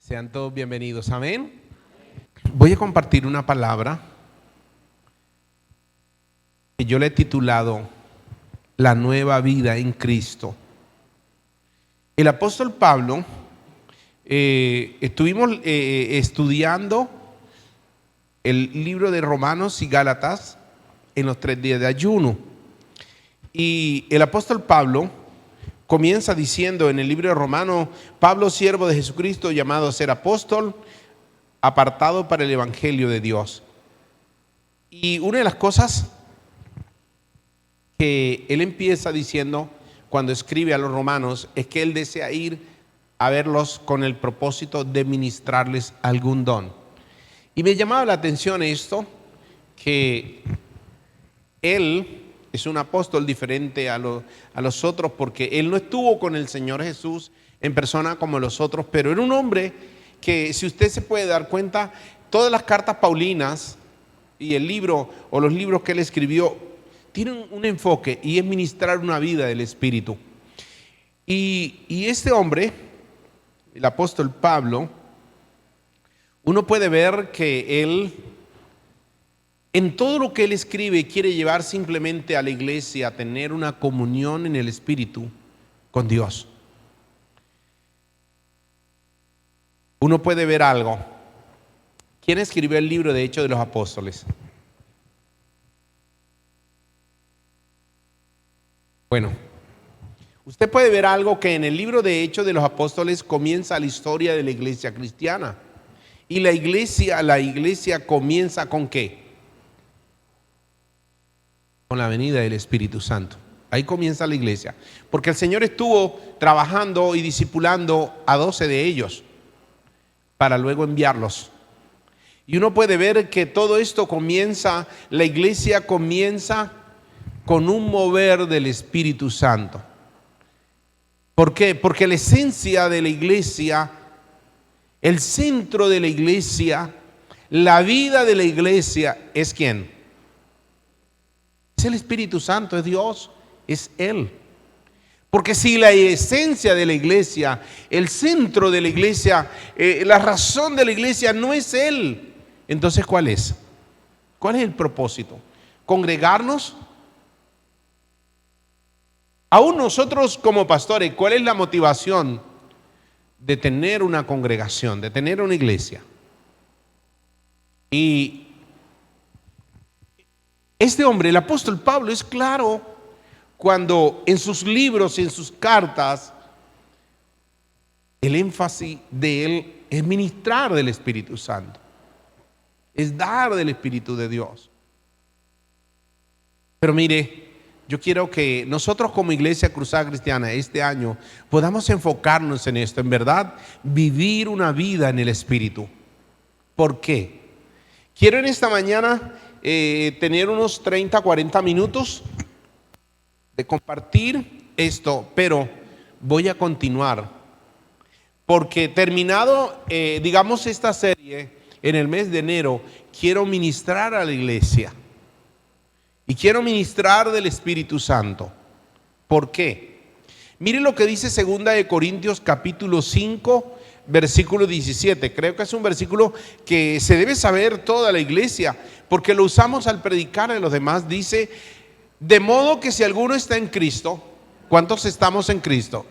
Sean todos bienvenidos, amén. Voy a compartir una palabra que yo le he titulado La nueva vida en Cristo. El apóstol Pablo, estuvimos estudiando el libro de Romanos y Gálatas en los 3 días de ayuno. Y el apóstol Pablo comienza diciendo en el libro de Romanos: Pablo, siervo de Jesucristo, llamado a ser apóstol, apartado para el evangelio de Dios. Y una de las cosas que él empieza diciendo cuando escribe a los romanos es que él desea ir a verlos con el propósito de ministrarles algún don. Y me llamaba la atención esto, que él es un apóstol diferente a los otros, porque él no estuvo con el Señor Jesús en persona como los otros, pero era un hombre que, si usted se puede dar cuenta, todas las cartas paulinas y el libro o los libros que él escribió tienen un enfoque, y es ministrar una vida del Espíritu. Y este hombre, el apóstol Pablo, uno puede ver que él, en todo lo que él escribe, quiere llevar simplemente a la iglesia a tener una comunión en el Espíritu con Dios. Uno puede ver algo. ¿Quién escribió el libro de Hechos de los Apóstoles? Bueno, usted puede ver algo, que en el libro de Hechos de los Apóstoles comienza la historia de la iglesia cristiana. Y la iglesia comienza ¿con qué? Con la venida del Espíritu Santo. Ahí comienza la iglesia, porque el Señor estuvo trabajando y discipulando a 12 de ellos para luego enviarlos. Y uno puede ver que todo esto comienza, la iglesia comienza con un mover del Espíritu Santo. ¿Por qué? Porque la esencia de la iglesia, el centro de la iglesia, la vida de la iglesia, ¿es quién? Es el Espíritu Santo, es Dios, es Él. Porque si la esencia de la iglesia, el centro de la iglesia, la razón de la iglesia no es Él, entonces ¿cuál es? ¿Cuál es el propósito? ¿Congregarnos? Aún nosotros como pastores, ¿cuál es la motivación de tener una congregación, de tener una iglesia? Y este hombre, el apóstol Pablo, es claro cuando en sus libros y en sus cartas el énfasis de él es ministrar del Espíritu Santo, es dar del Espíritu de Dios. Pero mire, yo quiero que nosotros como Iglesia Cruzada Cristiana este año podamos enfocarnos en esto, en verdad, vivir una vida en el Espíritu. ¿Por qué? Quiero en esta mañana tener unos 30, 40 minutos de compartir esto, pero voy a continuar, porque terminado, digamos, esta serie, en el mes de enero, quiero ministrar a la iglesia. Y quiero ministrar del Espíritu Santo. ¿Por qué? Mire lo que dice 2 de Corintios capítulo 5, versículo 17. Creo que es un versículo que se debe saber toda la iglesia, porque lo usamos al predicar a los demás. Dice: de modo que si alguno está en Cristo, ¿cuántos estamos en Cristo?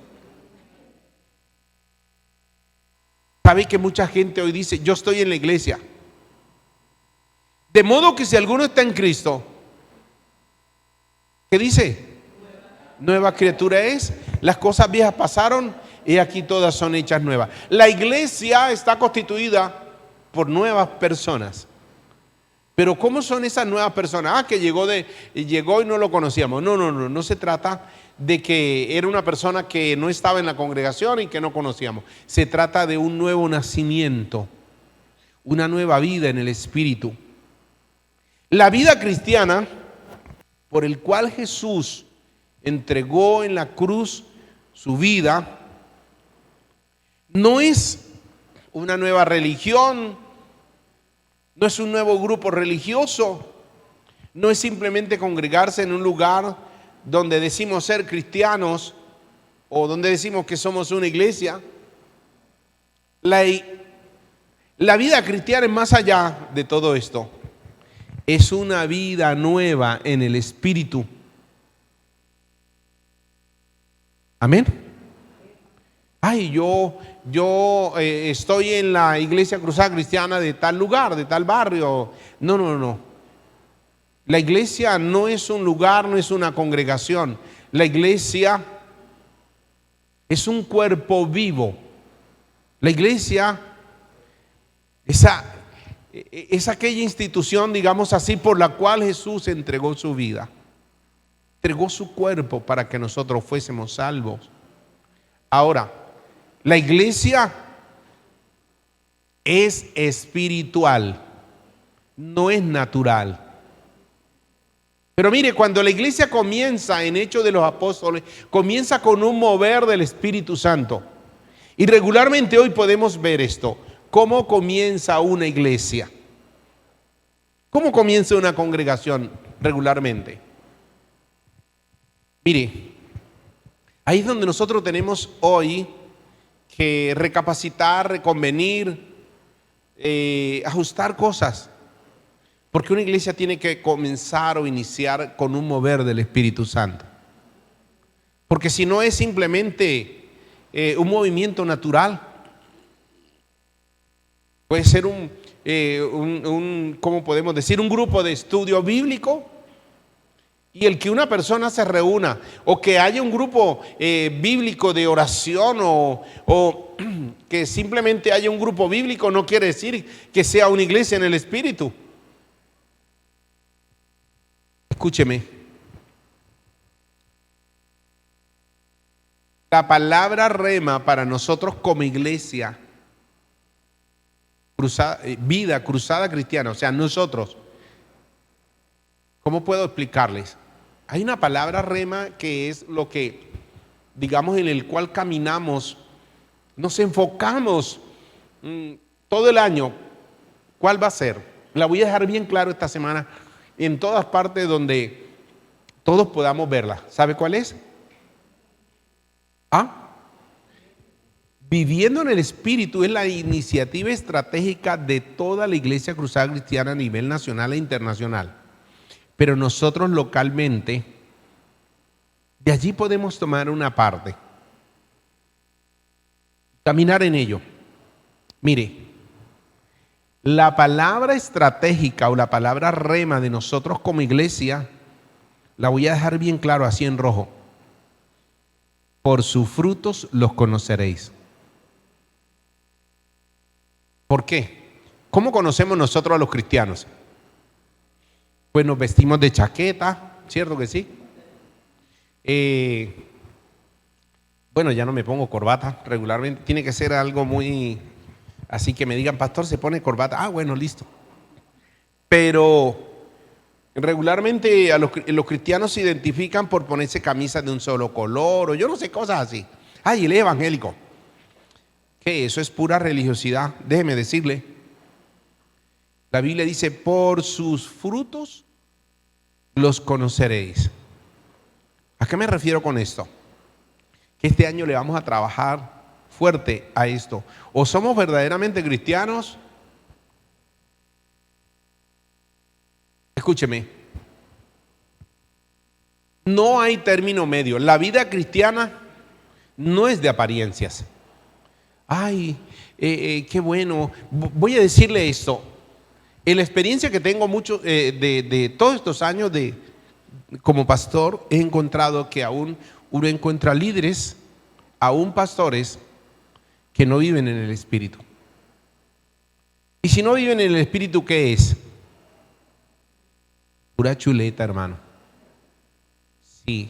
¿Sabe que mucha gente hoy dice: yo estoy en la iglesia? De modo que si alguno está en Cristo, ¿qué dice? Nueva criatura es. Las cosas viejas pasaron y aquí todas son hechas nuevas. La iglesia está constituida por nuevas personas. Pero ¿cómo son esas nuevas personas? Que llegó y no lo conocíamos. No se trata de que era una persona que no estaba en la congregación y que no conocíamos. Se trata de un nuevo nacimiento, una nueva vida en el Espíritu. La vida cristiana, por el cual Jesús entregó en la cruz su vida, no es una nueva religión, no es un nuevo grupo religioso, no es simplemente congregarse en un lugar donde decimos ser cristianos o donde decimos que somos una iglesia. La vida cristiana es más allá de todo esto. Es una vida nueva en el Espíritu. Amén. Ay, yo estoy en la iglesia cruzada cristiana de tal lugar, de tal barrio. No, no, no. La iglesia no es un lugar, no es una congregación. La iglesia es un cuerpo vivo. La iglesia es aquella institución, digamos así, por la cual Jesús entregó su vida. Entregó su cuerpo para que nosotros fuésemos salvos. Ahora, la iglesia es espiritual, no es natural. Pero mire, cuando la iglesia comienza en Hechos de los Apóstoles, comienza con un mover del Espíritu Santo. Y regularmente hoy podemos ver esto. ¿Cómo comienza una iglesia? ¿Cómo comienza una congregación regularmente? Mire, ahí es donde nosotros tenemos hoy que recapacitar, reconvenir, ajustar cosas. Porque una iglesia tiene que comenzar o iniciar con un mover del Espíritu Santo. Porque si no es simplemente un movimiento natural, puede ser ¿cómo podemos decir? Un grupo de estudio bíblico. Y el que una persona se reúna o que haya un grupo bíblico de oración o que simplemente haya un grupo bíblico no quiere decir que sea una iglesia en el Espíritu. Escúcheme. La palabra rema para nosotros como iglesia, vida cruzada cristiana, o sea, nosotros, ¿cómo puedo explicarles? Hay una palabra rema que es lo que, digamos, en el cual caminamos, nos enfocamos todo el año. ¿Cuál va a ser? La voy a dejar bien claro esta semana en todas partes donde todos podamos verla. ¿Sabe cuál es? Viviendo en el Espíritu es la iniciativa estratégica de toda la Iglesia Cruzada Cristiana a nivel nacional e internacional. Pero nosotros localmente, de allí podemos tomar una parte, caminar en ello. Mire, la palabra estratégica o la palabra rema de nosotros como iglesia, la voy a dejar bien claro así en rojo. Por sus frutos los conoceréis. ¿Por qué? ¿Cómo conocemos nosotros a los cristianos? Pues nos vestimos de chaqueta, ¿cierto que sí? Bueno, ya no me pongo corbata regularmente, tiene que ser algo muy, así que me digan, pastor, ¿se pone corbata? Ah, bueno, listo. Pero regularmente los cristianos se identifican por ponerse camisas de un solo color, o yo no sé, cosas así. Ay, él es evangélico. ¿Qué? Eso es pura religiosidad, déjeme decirle. La Biblia dice, por sus frutos los conoceréis. ¿A qué me refiero con esto? Que este año le vamos a trabajar fuerte a esto. O somos verdaderamente cristianos. Escúcheme. No hay término medio. La vida cristiana no es de apariencias. Ay, qué bueno. Voy a decirle esto. En la experiencia que tengo mucho de todos estos años como pastor, he encontrado que aún uno encuentra líderes, aún pastores, que no viven en el Espíritu. Y si no viven en el Espíritu, ¿qué es? Pura chuleta, hermano. Sí,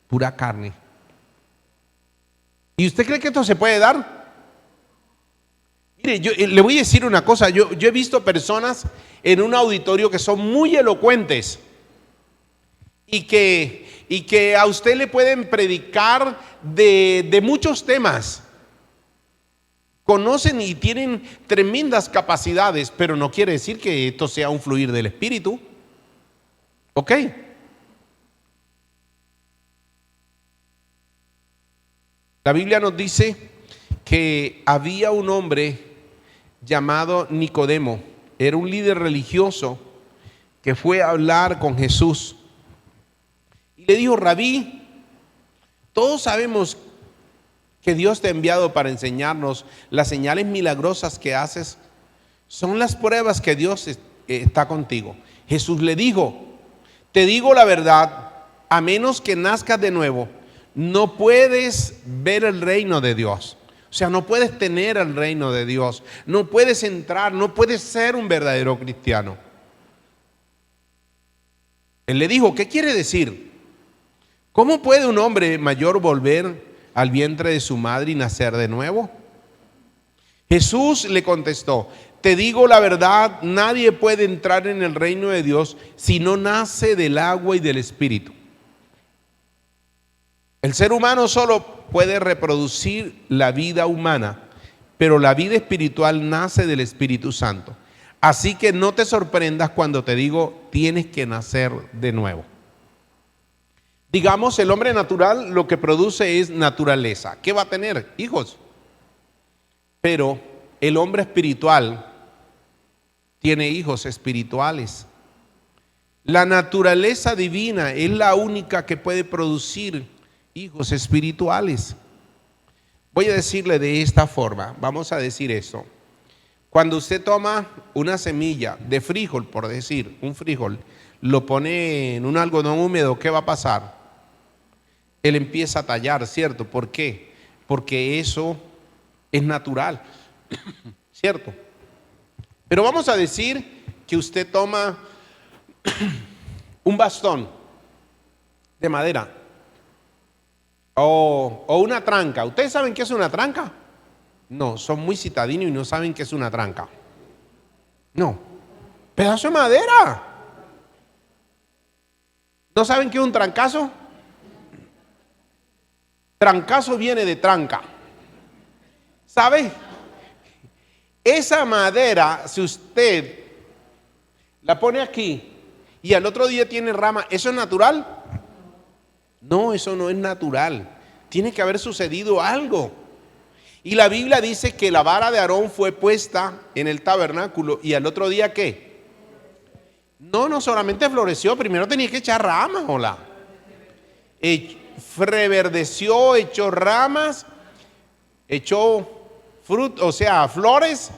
pura carne. ¿Y usted cree que esto se puede dar? Mire, yo le voy a decir una cosa. Yo he visto personas en un auditorio que son muy elocuentes y que a usted le pueden predicar de muchos temas. Conocen y tienen tremendas capacidades, pero no quiere decir que esto sea un fluir del Espíritu. ¿Ok? La Biblia nos dice que había un hombre llamado Nicodemo. Era un líder religioso que fue a hablar con Jesús. Y le dijo: Rabí, todos sabemos que Dios te ha enviado para enseñarnos. Las señales milagrosas que haces son las pruebas que Dios está contigo. Jesús le dijo: te digo la verdad, a menos que nazcas de nuevo, no puedes ver el reino de Dios. O sea, no puedes tener el reino de Dios. No puedes entrar, no puedes ser un verdadero cristiano. Él le dijo: ¿qué quiere decir? ¿Cómo puede un hombre mayor volver al vientre de su madre y nacer de nuevo? Jesús le contestó: te digo la verdad, nadie puede entrar en el reino de Dios si no nace del agua y del Espíritu. El ser humano solo puede reproducir la vida humana, pero la vida espiritual nace del Espíritu Santo. Así que no te sorprendas cuando te digo: tienes que nacer de nuevo. Digamos, el hombre natural lo que produce es naturaleza. ¿Qué va a tener? Hijos. Pero el hombre espiritual tiene hijos espirituales. La naturaleza divina es la única que puede producir hijos espirituales. Voy a decirle de esta forma, vamos a decir esto. Cuando usted toma una semilla de frijol, por decir, un frijol, lo pone en un algodón húmedo, ¿qué va a pasar? Él empieza a tallar, ¿cierto? ¿Por qué? Porque eso es natural, ¿cierto? Pero vamos a decir que usted toma un bastón de madera o una tranca. ¿Ustedes saben qué es una tranca? No, son muy citadinos y no saben qué es una tranca. No, pedazo de madera. ¿No saben qué es un trancazo? Trancazo viene de tranca. ¿Sabe? Esa madera, si usted la pone aquí y al otro día tiene rama, ¿eso es natural? No, eso no es natural. Tiene que haber sucedido algo. Y la Biblia dice que la vara de Aarón fue puesta en el tabernáculo y al otro día ¿qué? No solamente floreció, primero tenía que echar ramas, hola. Reverdeció, echó ramas, echó frutos, o sea, flores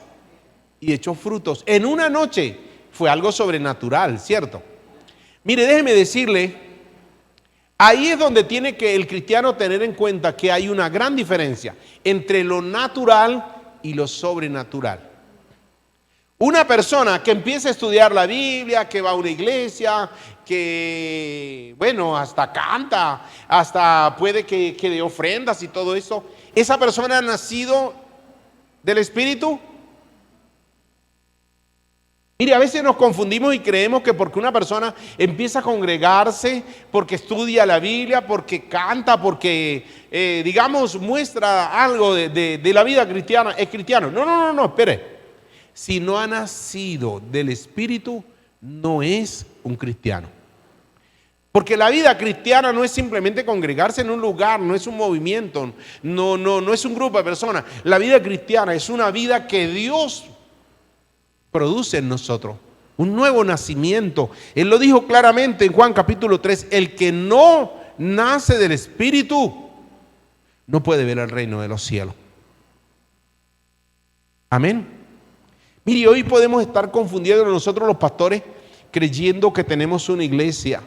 y echó frutos. En una noche fue algo sobrenatural, ¿cierto? Mire, déjeme decirle, ahí es donde tiene que el cristiano tener en cuenta que hay una gran diferencia entre lo natural y lo sobrenatural. Una persona que empieza a estudiar la Biblia, que va a una iglesia, que, bueno, hasta canta, hasta puede que dé ofrendas y todo eso, ¿esa persona ha nacido del Espíritu? Mire, a veces nos confundimos y creemos que porque una persona empieza a congregarse, porque estudia la Biblia, porque canta, porque, digamos, muestra algo de la vida cristiana, es cristiano. No, espere. Si no ha nacido del Espíritu, no es un cristiano. Porque la vida cristiana no es simplemente congregarse en un lugar, no es un movimiento, no es un grupo de personas. La vida cristiana es una vida que Dios produce en nosotros, un nuevo nacimiento. Él lo dijo claramente en Juan capítulo 3, el que no nace del Espíritu no puede ver el reino de los cielos. Amén. Mire, hoy podemos estar confundiendo nosotros los pastores creyendo que tenemos una iglesia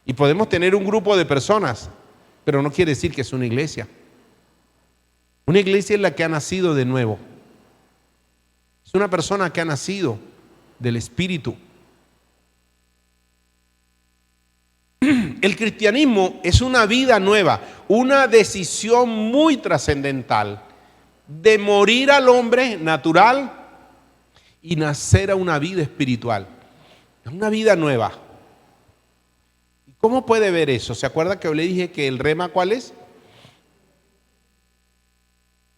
y podemos tener un grupo de personas, pero no quiere decir que es una iglesia. Una iglesia es la que ha nacido de nuevo. Es una persona que ha nacido del Espíritu. El cristianismo es una vida nueva, una decisión muy trascendental de morir al hombre natural y nacer a una vida espiritual, una vida nueva. ¿Cómo puede ver eso? ¿Se acuerda que yo le dije que el rema cuál es?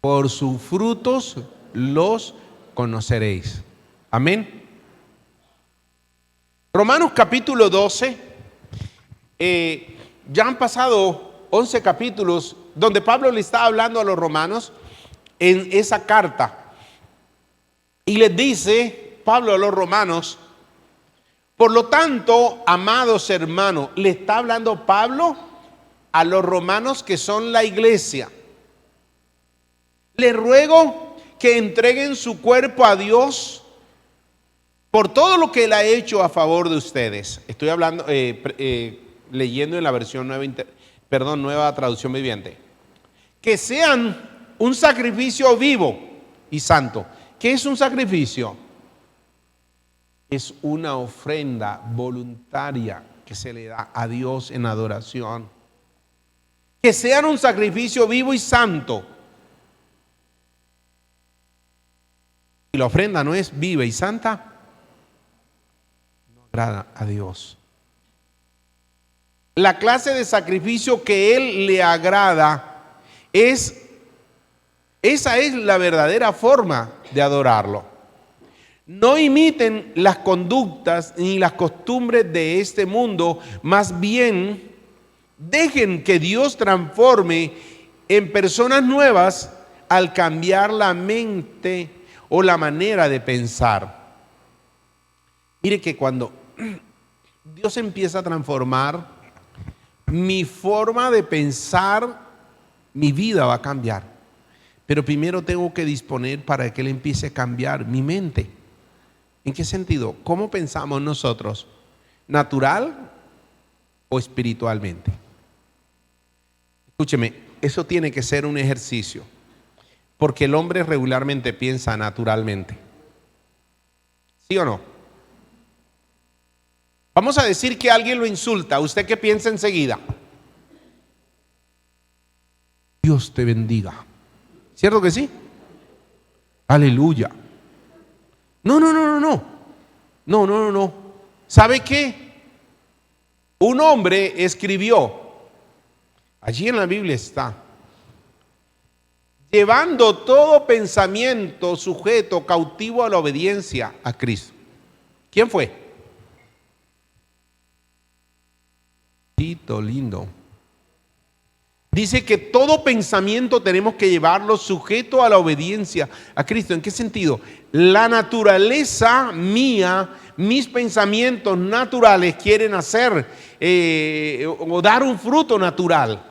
Por sus frutos los conoceréis. Amén. Romanos capítulo 12, ya han pasado 11 capítulos donde Pablo le está hablando a los romanos en esa carta. Y les dice Pablo a los romanos, por lo tanto, amados hermanos, le está hablando Pablo a los romanos que son la iglesia. Les ruego que entreguen su cuerpo a Dios por todo lo que Él ha hecho a favor de ustedes. Estoy hablando, leyendo en la versión nueva traducción viviente. Que sean un sacrificio vivo y santo. ¿Qué es un sacrificio? Es una ofrenda voluntaria que se le da a Dios en adoración. Que sean un sacrificio vivo y santo. Si la ofrenda no es viva y santa, no agrada a Dios. La clase de sacrificio que Él le agrada esa es la verdadera forma de adorarlo. No imiten las conductas ni las costumbres de este mundo, más bien dejen que Dios transforme en personas nuevas al cambiar la mente o la manera de pensar. Mire que cuando Dios empieza a transformar mi forma de pensar, mi vida va a cambiar. Pero primero tengo que disponer para que Él empiece a cambiar mi mente. ¿En qué sentido? ¿Cómo pensamos nosotros? ¿Natural o espiritualmente? Escúcheme, eso tiene que ser un ejercicio, porque el hombre regularmente piensa naturalmente. ¿Sí o no? Vamos a decir que alguien lo insulta. ¿Usted qué piensa enseguida? Dios te bendiga. ¿Cierto que sí? Aleluya. No. ¿Sabe qué? Un hombre escribió, allí en la Biblia está, llevando todo pensamiento sujeto, cautivo a la obediencia a Cristo. ¿Quién fue? Tito lindo. Dice que todo pensamiento tenemos que llevarlo sujeto a la obediencia a Cristo. ¿En qué sentido? La naturaleza mía, mis pensamientos naturales quieren hacer o dar un fruto natural.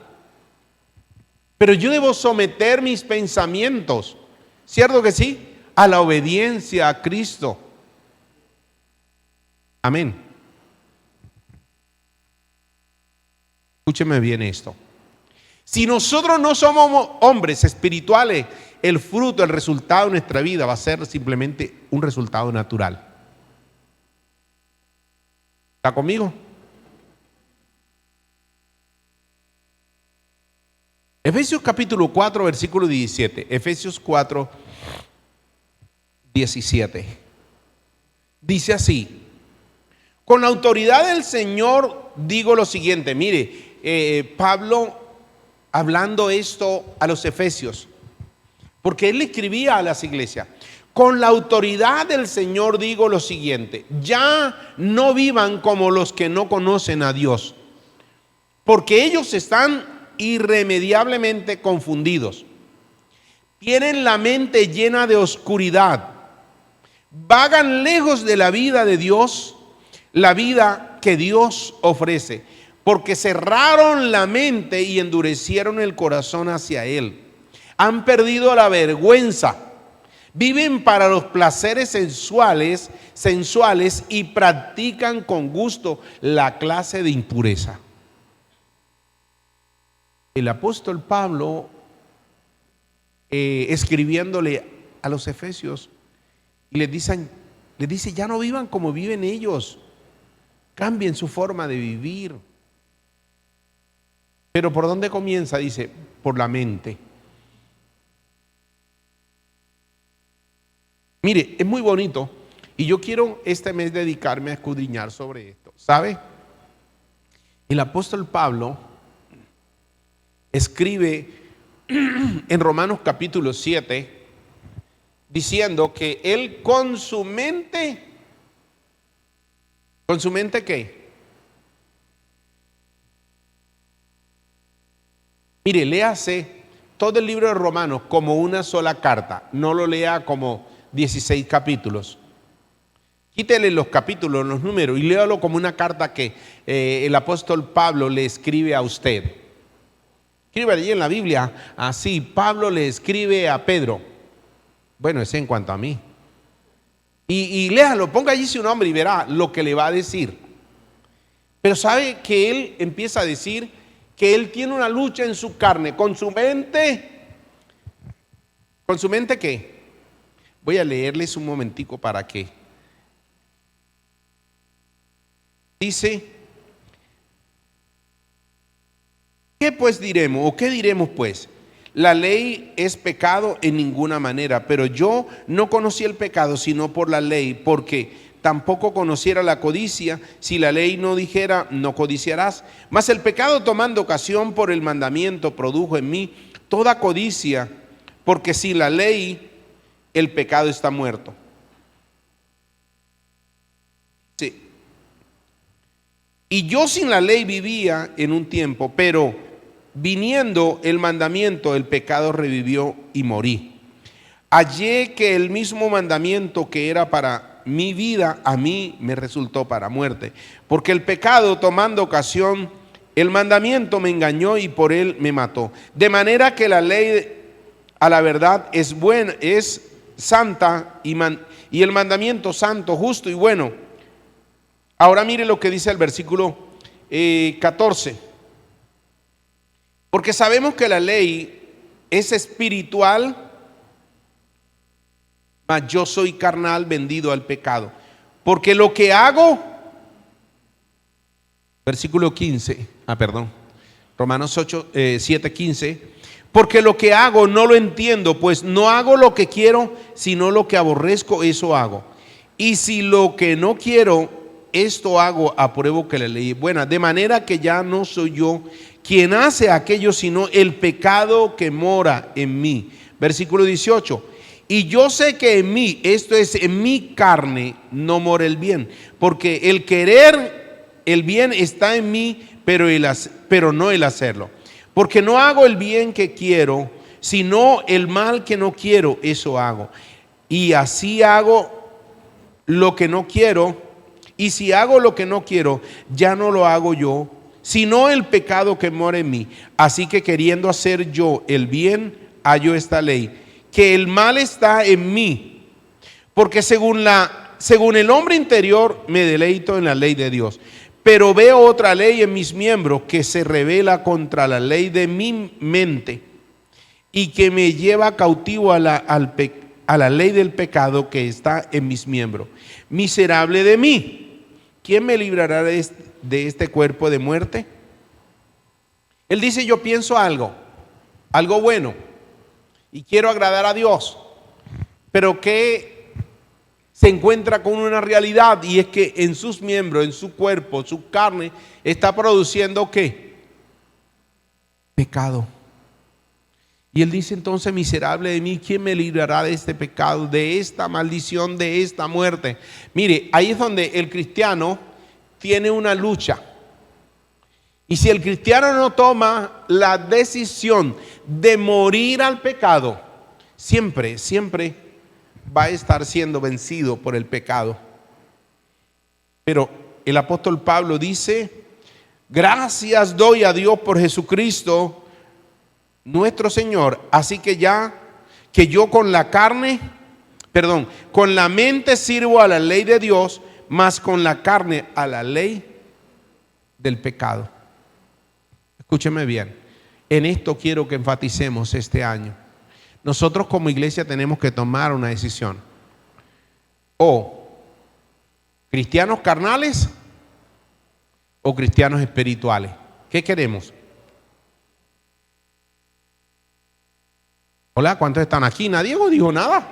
Pero yo debo someter mis pensamientos, ¿cierto que sí? A la obediencia a Cristo. Amén. Escúcheme bien esto. Si nosotros no somos hombres espirituales, el fruto, el resultado de nuestra vida va a ser simplemente un resultado natural. ¿Está conmigo? Efesios capítulo 4, versículo 17. Efesios 4, 17. Dice así: con la autoridad del Señor digo lo siguiente. Mire, Pablo hablando esto a los efesios, porque él le escribía a las iglesias. Con la autoridad del Señor digo lo siguiente: ya no vivan como los que no conocen a Dios, porque ellos están irremediablemente confundidos. Tienen la mente llena de oscuridad. Vagan lejos de la vida de Dios, la vida que Dios ofrece, porque cerraron la mente y endurecieron el corazón hacia Él. Han perdido la vergüenza. Viven para los placeres sensuales y practican con gusto la clase de impureza. El apóstol Pablo, escribiéndole a los efesios, y les dice, ya no vivan como viven ellos. Cambien su forma de vivir. Pero ¿por dónde comienza? Dice, por la mente. Mire, es muy bonito y yo quiero este mes dedicarme a escudriñar sobre esto. ¿Sabe? El apóstol Pablo escribe en Romanos capítulo 7 diciendo que él con su mente ¿qué? Mire, léase todo el libro de Romanos como una sola carta. No lo lea como 16 capítulos. Quítele los capítulos, los números y léalo como una carta que el apóstol Pablo le escribe a usted. Escribe allí en la Biblia, así, Pablo le escribe a Pedro. Bueno, ese en cuanto a mí. Y léalo, ponga allí su nombre y verá lo que le va a decir. Pero sabe que él empieza a decir que él tiene una lucha en su carne, con su mente. ¿Con su mente qué? Voy a leerles un momentico para que. Dice, ¿qué pues diremos? ¿O qué diremos pues? La ley es pecado en ninguna manera, pero yo no conocí el pecado sino por la ley, porque tampoco conociera la codicia si la ley no dijera, no codiciarás. Mas el pecado, tomando ocasión por el mandamiento, produjo en mí toda codicia, porque sin la ley el pecado está muerto. Sí. Y yo sin la ley vivía en un tiempo, pero viniendo el mandamiento, el pecado revivió y morí. Hallé que el mismo mandamiento que era para mi vida, a mí me resultó para muerte. Porque el pecado, tomando ocasión, el mandamiento me engañó y por él me mató. De manera que la ley a la verdad es buena, es santa y el mandamiento santo, justo y bueno. Ahora mire lo que dice el versículo 14. Porque sabemos que la ley es espiritual, mas yo soy carnal, vendido al pecado. Porque lo que hago, versículo 15, Romanos 7:15. Porque lo que hago no lo entiendo, pues no hago lo que quiero, sino lo que aborrezco, eso hago. Y si lo que no quiero, esto hago, apruebo que la ley es buena. De manera que ya no soy yo quien hace aquello, sino el pecado que mora en mí. Versículo 18. Y yo sé que en mí, esto es, en mi carne, no mora el bien. Porque el querer el bien está en mí, pero no el hacerlo. Porque no hago el bien que quiero, sino el mal que no quiero, eso hago. Y así hago lo que no quiero. Y si hago lo que no quiero, ya no lo hago yo, sino el pecado que mora en mí. Así que queriendo hacer yo el bien, hallo esta ley, que el mal está en mí. Porque según el hombre interior me deleito en la ley de Dios. Pero veo otra ley en mis miembros que se revela contra la ley de mi mente y que me lleva cautivo a la ley del pecado que está en mis miembros. Miserable de mí. ¿Quién me librará de este cuerpo de muerte? Él dice, yo pienso algo bueno, y quiero agradar a Dios, pero que se encuentra con una realidad, y es que en sus miembros, en su cuerpo, su carne, está produciendo ¿qué? Pecado. Y él dice entonces, miserable de mí, ¿quién me librará de este pecado, de esta maldición, de esta muerte? Mire, ahí es donde el cristiano tiene una lucha. Y si el cristiano no toma la decisión de morir al pecado, siempre va a estar siendo vencido por el pecado. Pero el apóstol Pablo dice, gracias doy a Dios por Jesucristo nuestro Señor, así que ya que yo con la mente sirvo a la ley de Dios, mas con la carne a la ley del pecado. Escúcheme bien, en esto quiero que enfaticemos este año. Nosotros como iglesia tenemos que tomar una decisión. O cristianos carnales o cristianos espirituales. ¿Qué queremos? Hola, ¿cuántos están aquí? ¿Nadie dijo nada?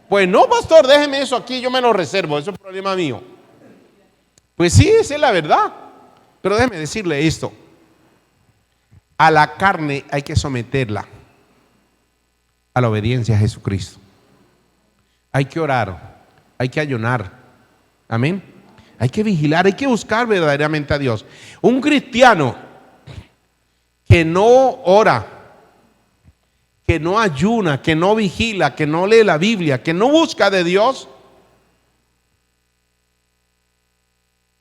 Pues no, pastor, déjeme eso aquí, yo me lo reservo, eso es problema mío. Pues sí, esa es la verdad. Pero déjeme decirle esto. A la carne hay que someterla a la obediencia a Jesucristo. Hay que orar, hay que ayunar. Amén. Hay que vigilar, hay que buscar verdaderamente a Dios. Un cristiano que no ora, que no ayuna, que no vigila, que no lee la Biblia, que no busca de Dios,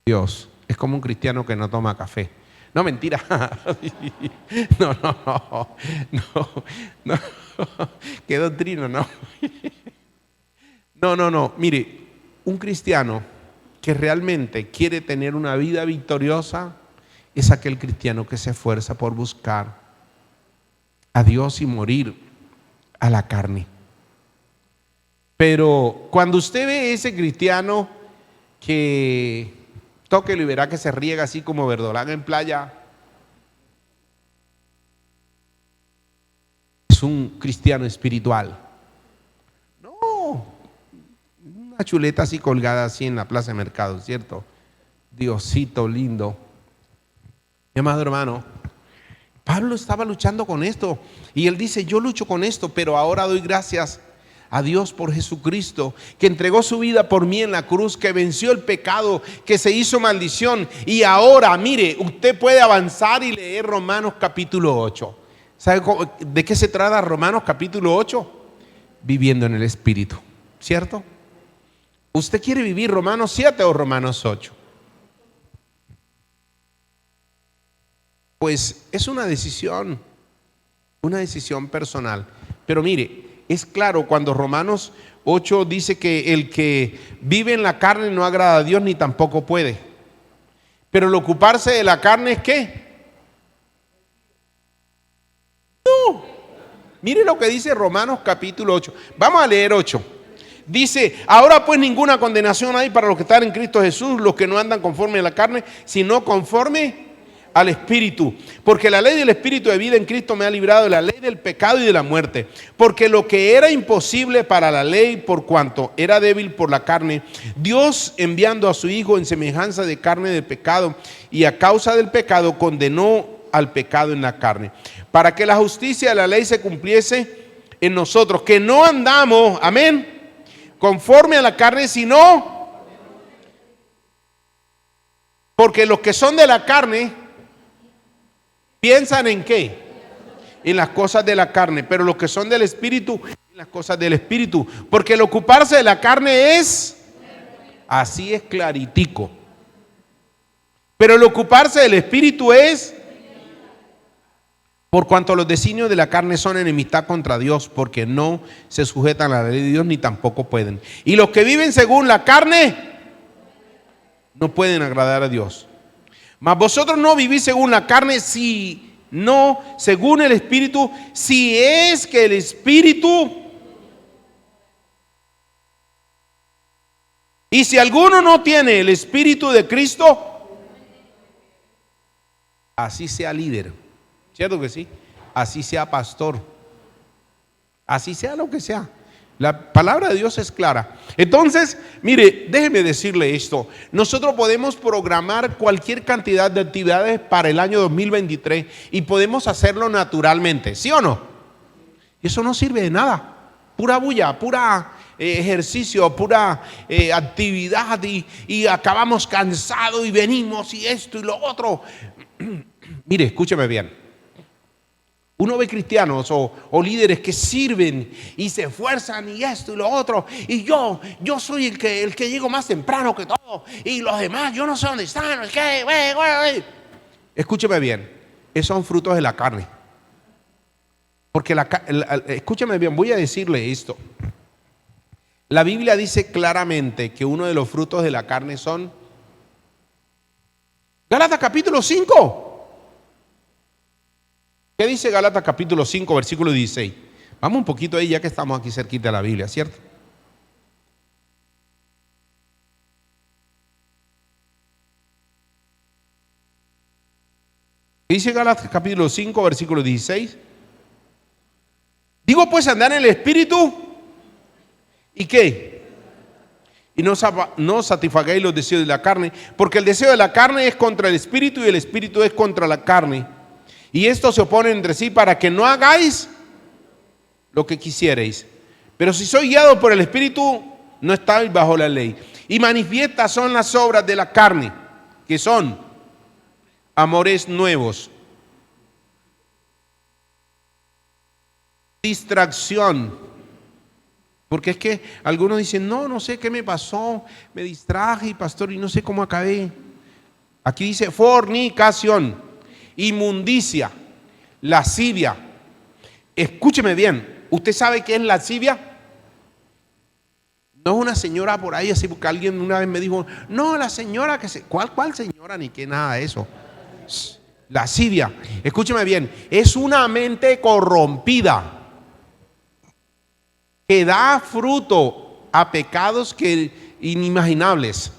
Dios es como un cristiano que no toma café. No, mentira. No, no, no, no, no. Qué doctrina, no. No, no, no. Mire, un cristiano que realmente quiere tener una vida victoriosa es aquel cristiano que se esfuerza por buscar a Dios y morir a la carne. Pero cuando usted ve ese cristiano que tóquelo y verá que se riega así como verdolaga en playa, es un cristiano espiritual. No, una chuleta así colgada así en la plaza de mercado, ¿cierto? Diosito lindo. Mi amado hermano, Pablo estaba luchando con esto y él dice, yo lucho con esto, pero ahora doy gracias a Dios por Jesucristo, que entregó su vida por mí en la cruz, que venció el pecado, que se hizo maldición. Y ahora, mire, usted puede avanzar y leer Romanos capítulo 8. ¿Sabe de qué se trata Romanos capítulo 8? Viviendo en el Espíritu, ¿cierto? ¿Usted quiere vivir Romanos 7 o Romanos 8? Pues es una decisión personal. Pero mire, es claro cuando Romanos 8 dice que el que vive en la carne no agrada a Dios ni tampoco puede. Pero el ocuparse de la carne es ¿qué? No. Mire lo que dice Romanos capítulo 8. Vamos a leer 8. Dice, ahora pues ninguna condenación hay para los que están en Cristo Jesús, los que no andan conforme a la carne, sino conforme al Espíritu, porque la ley del Espíritu de vida en Cristo me ha librado de la ley del pecado y de la muerte, porque lo que era imposible para la ley, por cuanto era débil por la carne, Dios enviando a su Hijo en semejanza de carne de pecado, y a causa del pecado condenó al pecado en la carne, para que la justicia de la ley se cumpliese en nosotros, que no andamos, amén, conforme a la carne, sino porque los que son de la carne piensan en qué, en las cosas de la carne, pero los que son del Espíritu, en las cosas del Espíritu, porque el ocuparse de la carne es, así es claritico, pero el ocuparse del Espíritu es, por cuanto los designios de la carne son enemistad contra Dios, porque no se sujetan a la ley de Dios ni tampoco pueden. Y los que viven según la carne no pueden agradar a Dios. Mas vosotros no vivís según la carne, sino según el Espíritu, si es que el Espíritu. Y si alguno no tiene el Espíritu de Cristo, así sea líder. ¿Cierto que sí? Así sea pastor, así sea lo que sea. La palabra de Dios es clara. Entonces, mire, déjeme decirle esto. Nosotros podemos programar cualquier cantidad de actividades para el año 2023 y podemos hacerlo naturalmente, ¿sí o no? Y eso no sirve de nada. Pura bulla, pura ejercicio, pura actividad y acabamos cansados y venimos y esto y lo otro. Mire, escúcheme bien. Uno ve cristianos o líderes que sirven y se esfuerzan y esto y lo otro. Y yo soy el que llego más temprano que todo. Y los demás, yo no sé dónde están. Escúcheme bien, esos son frutos de la carne. Porque escúcheme bien, voy a decirle esto. La Biblia dice claramente que uno de los frutos de la carne son Gálatas capítulo 5. ¿Qué dice Gálatas capítulo 5, versículo 16? Vamos un poquito ahí ya que estamos aquí cerquita de la Biblia, ¿cierto? ¿Qué dice Gálatas capítulo 5, versículo 16? Digo pues andar en el Espíritu, ¿y qué? Y no satisfagáis los deseos de la carne, porque el deseo de la carne es contra el Espíritu y el Espíritu es contra la carne. Y estos se oponen entre sí para que no hagáis lo que quisierais. Pero si sois guiados por el Espíritu, no estáis bajo la ley. Y manifiestas son las obras de la carne, que son amores nuevos, Distracción. Porque es que algunos dicen, no sé qué me pasó, me distraje, pastor, y no sé cómo acabé. Aquí dice fornicación, inmundicia, lascivia. Escúcheme bien, ¿usted sabe qué es lascivia? No es una señora por ahí así, porque alguien una vez me dijo, no, la señora que se... ¿Cuál señora? Ni qué nada de eso. Lascivia, escúcheme bien, es una mente corrompida que da fruto a pecados que inimaginables.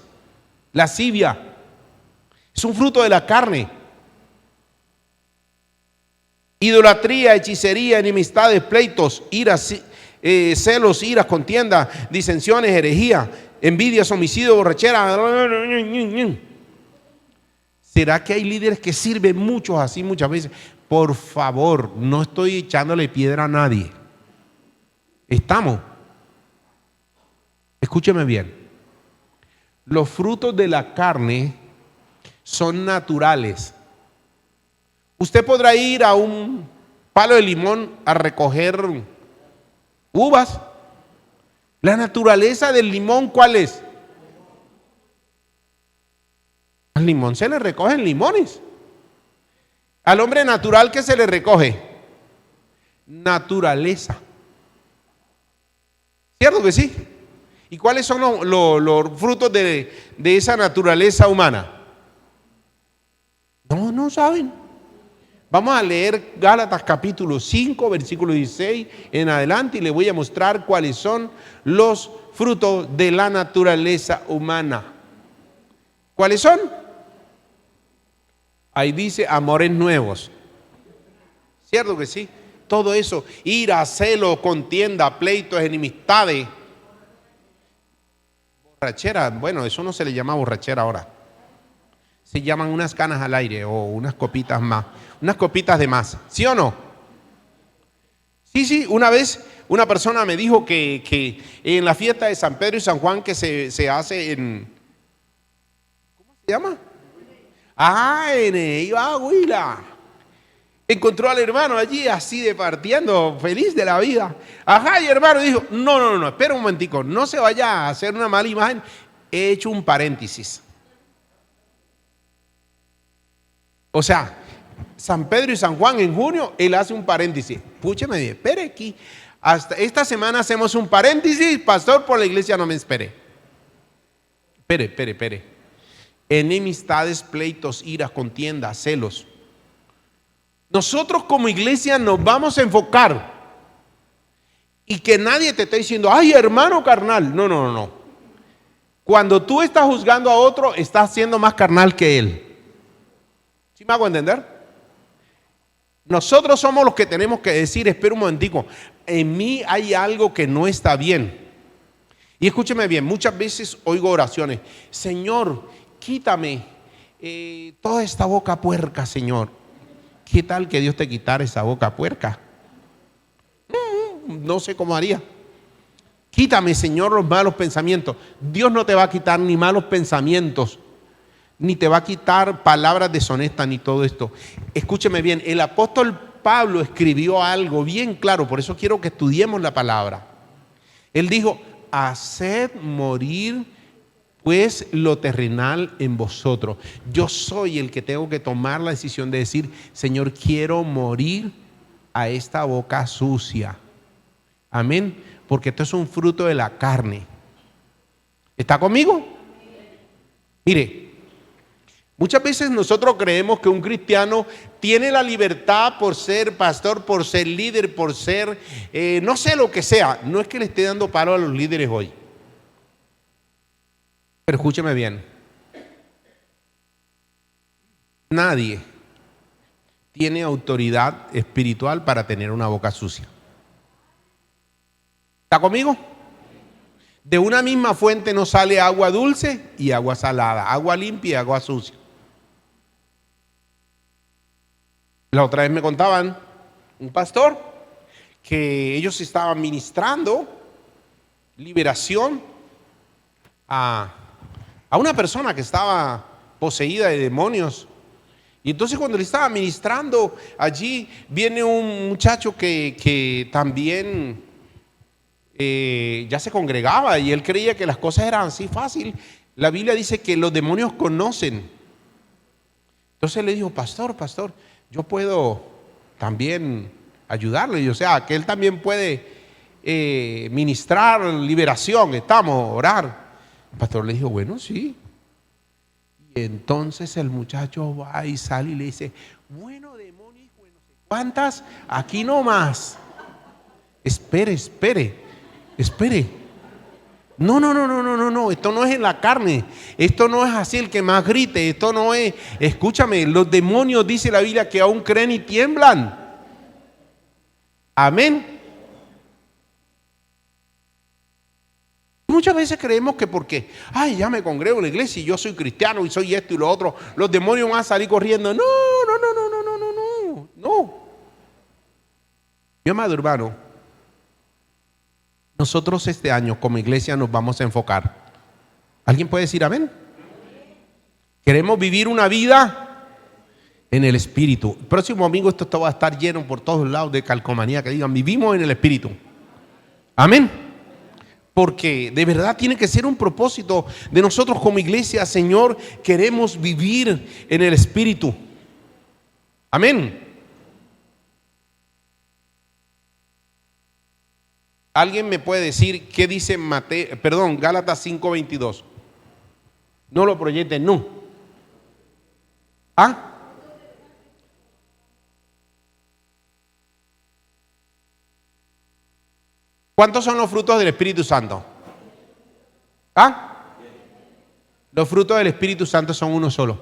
Lascivia es un fruto de la carne. Idolatría, hechicería, enemistades, pleitos, iras, celos, iras, contienda, disensiones, herejía, envidias, homicidio, borrachera. ¿Será que hay líderes que sirven muchos así muchas veces? Por favor, no estoy echándole piedra a nadie. Estamos. Escúcheme bien. Los frutos de la carne son naturales. Usted podrá ir a un palo de limón a recoger uvas. La naturaleza del limón, ¿cuál es? Al limón se le recogen limones. Al hombre natural, ¿qué se le recoge? Naturaleza. ¿Cierto que sí? ¿Y cuáles son los frutos de esa naturaleza humana? No saben. Vamos a leer Gálatas capítulo 5, versículo 16 en adelante y le voy a mostrar cuáles son los frutos de la naturaleza humana. ¿Cuáles son? Ahí dice amores nuevos. ¿Cierto que sí? Todo eso, ira, celo, contienda, pleitos, enemistades, borrachera. Bueno, eso no se le llama borrachera ahora. Se llaman unas canas al aire o unas copitas más, unas copitas de más. ¿Sí o no? Sí, una vez una persona me dijo que en la fiesta de San Pedro y San Juan que se hace en... ¿Cómo se llama? En Ibahuila. Encontró al hermano allí así de partiendo, feliz de la vida. Y el hermano dijo, no, espera un momentico, no se vaya a hacer una mala imagen. He hecho un paréntesis. O sea, San Pedro y San Juan en junio, él hace un paréntesis. Púcheme, espere aquí. Hasta esta semana hacemos un paréntesis, pastor, por la iglesia no me espere. Espere. Enemistades, pleitos, iras, contiendas, celos. Nosotros como iglesia nos vamos a enfocar y que nadie te esté diciendo, ay hermano carnal. No. Cuando tú estás juzgando a otro, estás siendo más carnal que él. ¿Sí me hago entender? Nosotros somos los que tenemos que decir, espera un momentico, en mí hay algo que no está bien. Y escúcheme bien, muchas veces oigo oraciones, Señor, quítame toda esta boca puerca, Señor. ¿Qué tal que Dios te quitara esa boca puerca? No sé cómo haría. Quítame, Señor, los malos pensamientos. Dios no te va a quitar ni malos pensamientos, ni te va a quitar palabras deshonestas, ni todo esto. Escúcheme bien, el apóstol Pablo escribió algo bien claro, por eso quiero que estudiemos la palabra. Él dijo, haced morir pues lo terrenal en vosotros. Yo soy el que tengo que tomar la decisión de decir, Señor, quiero morir a esta boca sucia. Amén, porque esto es un fruto de la carne. ¿Está conmigo? Mire, muchas veces nosotros creemos que un cristiano tiene la libertad por ser pastor, por ser líder, por ser, no sé lo que sea. No es que le esté dando palo a los líderes hoy. Pero escúcheme bien. Nadie tiene autoridad espiritual para tener una boca sucia. ¿Está conmigo? De una misma fuente no sale agua dulce y agua salada, agua limpia y agua sucia. La otra vez me contaban un pastor que ellos estaban ministrando liberación a una persona que estaba poseída de demonios Y entonces cuando le estaba ministrando allí, viene un muchacho que también ya se congregaba y él creía que las cosas eran así fácil. La Biblia dice que los demonios conocen. Entonces le dijo, pastor, yo puedo también ayudarle. O sea, que él también puede ministrar liberación, orar. El pastor le dijo, bueno, sí. Y entonces el muchacho va y sale y le dice, bueno, demonios, bueno, ¿cuántas? Aquí no más. Espere. No, esto no es en la carne, esto no es así el que más grite, esto no es, escúchame, los demonios dice la Biblia que aún creen y tiemblan. Amén. Muchas veces creemos que porque, ya me congrego en la iglesia y yo soy cristiano y soy esto y lo otro, los demonios van a salir corriendo. No. Mi amado hermano, nosotros este año como iglesia nos vamos a enfocar. ¿Alguien puede decir amén? Queremos vivir una vida en el Espíritu. El próximo domingo esto va a estar lleno por todos lados de calcomanía que digan, vivimos en el Espíritu. Amén. Porque de verdad tiene que ser un propósito de nosotros como iglesia. Señor, queremos vivir en el Espíritu. Amén. ¿Alguien me puede decir qué dice Gálatas 5:22? No lo proyecten, no. ¿Cuántos son los frutos del Espíritu Santo? Los frutos del Espíritu Santo son uno solo.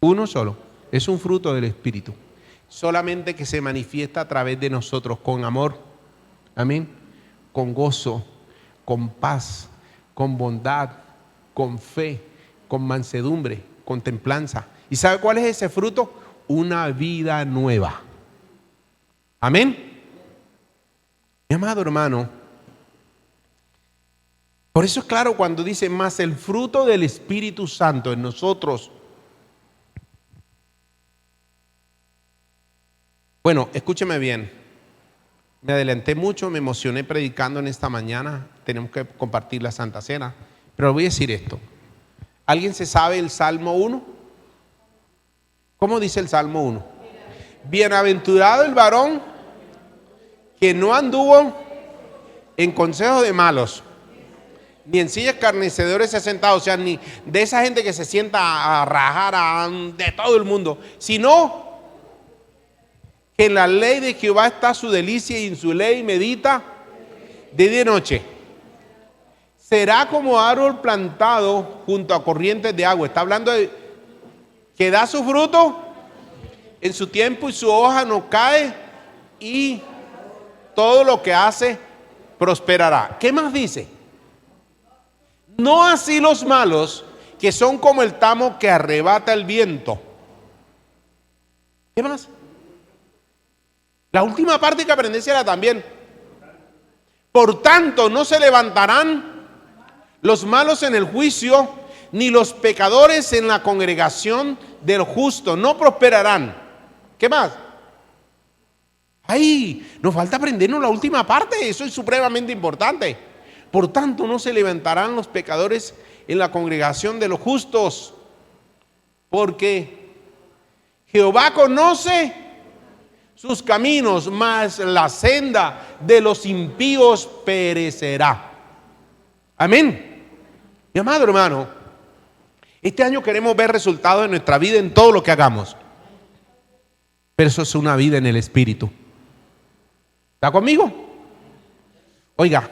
Uno solo. Es un fruto del Espíritu. Solamente que se manifiesta a través de nosotros con amor, amén, con gozo, con paz, con bondad, con fe, con mansedumbre, con templanza. ¿Y sabe cuál es ese fruto? Una vida nueva. Amén. Mi amado hermano, por eso es claro cuando dice más el fruto del Espíritu Santo en nosotros. Bueno, escúcheme bien, me adelanté mucho, me emocioné predicando en esta mañana, tenemos que compartir la Santa Cena, pero voy a decir esto. ¿Alguien se sabe el Salmo 1? ¿Cómo dice el Salmo 1? Bienaventurado el varón que no anduvo en consejo de malos, ni en sillas escarnecedores se ha sentado, o sea, ni de esa gente que se sienta a rajar de todo el mundo, sino que en la ley de Jehová está su delicia y en su ley medita de día y noche. Será como árbol plantado junto a corrientes de agua. Está hablando de que da su fruto en su tiempo y su hoja no cae y todo lo que hace prosperará. ¿Qué más dice? No así los malos, que son como el tamo que arrebata el viento. ¿Qué más? La última parte que aprendí era también. Por tanto, no se levantarán los malos en el juicio, ni los pecadores en la congregación del justo. No prosperarán. ¿Qué más? Nos falta aprendernos la última parte. Eso es supremamente importante. Por tanto, no se levantarán los pecadores en la congregación de los justos, porque Jehová conoce sus caminos, mas la senda de los impíos perecerá. Amén. Mi amado hermano, este año queremos ver resultados en nuestra vida en todo lo que hagamos, pero eso es una vida en el Espíritu. ¿Está conmigo? Oiga,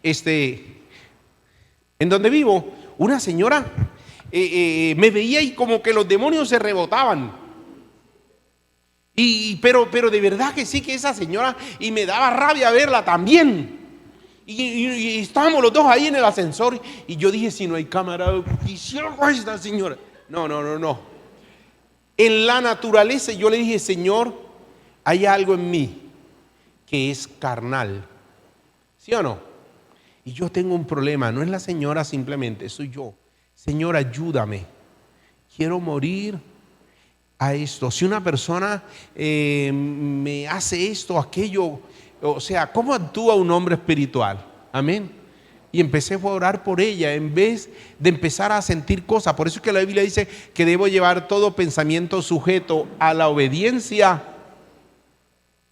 en donde vivo, una señora me veía y como que los demonios se rebotaban. Pero de verdad que sí, que esa señora, y me daba rabia verla también. Y estábamos los dos ahí en el ascensor, y yo dije, si no hay cámara, quisiera con esta señora. No. En la naturaleza yo le dije, Señor, hay algo en mí que es carnal. ¿Sí o no? Y yo tengo un problema, no es la señora simplemente, soy yo. Señor, ayúdame. quiero morir a esto. Si una persona me hace esto, aquello, o sea, ¿cómo actúa un hombre espiritual? Amén. Y empecé a orar por ella en vez de empezar a sentir cosas. Por eso es que la Biblia dice que debo llevar todo pensamiento sujeto a la obediencia.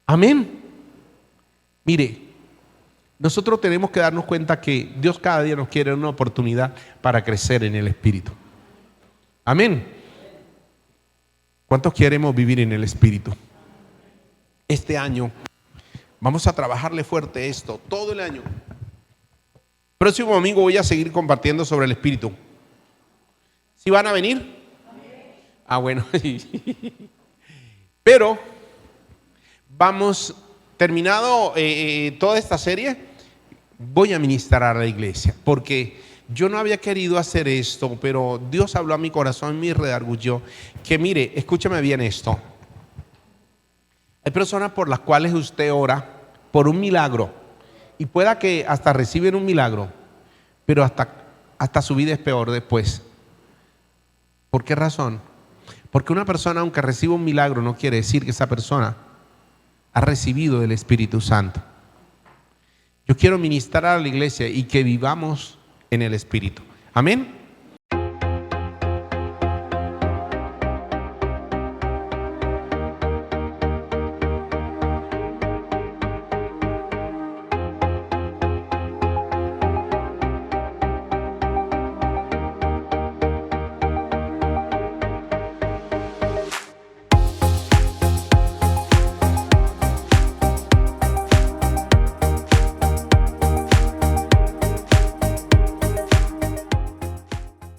Amén. Mire, nosotros tenemos que darnos cuenta que Dios cada día nos quiere una oportunidad para crecer en el Espíritu. Amén. ¿Cuántos queremos vivir en el Espíritu? Este año vamos a trabajarle fuerte esto, todo el año. Próximo domingo voy a seguir compartiendo sobre el Espíritu. ¿Sí van a venir? Ah, bueno. Pero vamos, terminado toda esta serie, voy a ministrar a la iglesia, porque yo no había querido hacer esto, pero Dios habló a mi corazón, me redarguyó, que mire, escúchame bien esto. Hay personas por las cuales usted ora por un milagro, y pueda que hasta reciben un milagro, pero hasta su vida es peor después. ¿Por qué razón? Porque una persona, aunque reciba un milagro, no quiere decir que esa persona ha recibido del Espíritu Santo. Yo quiero ministrar a la iglesia y que vivamos en el Espíritu. Amén.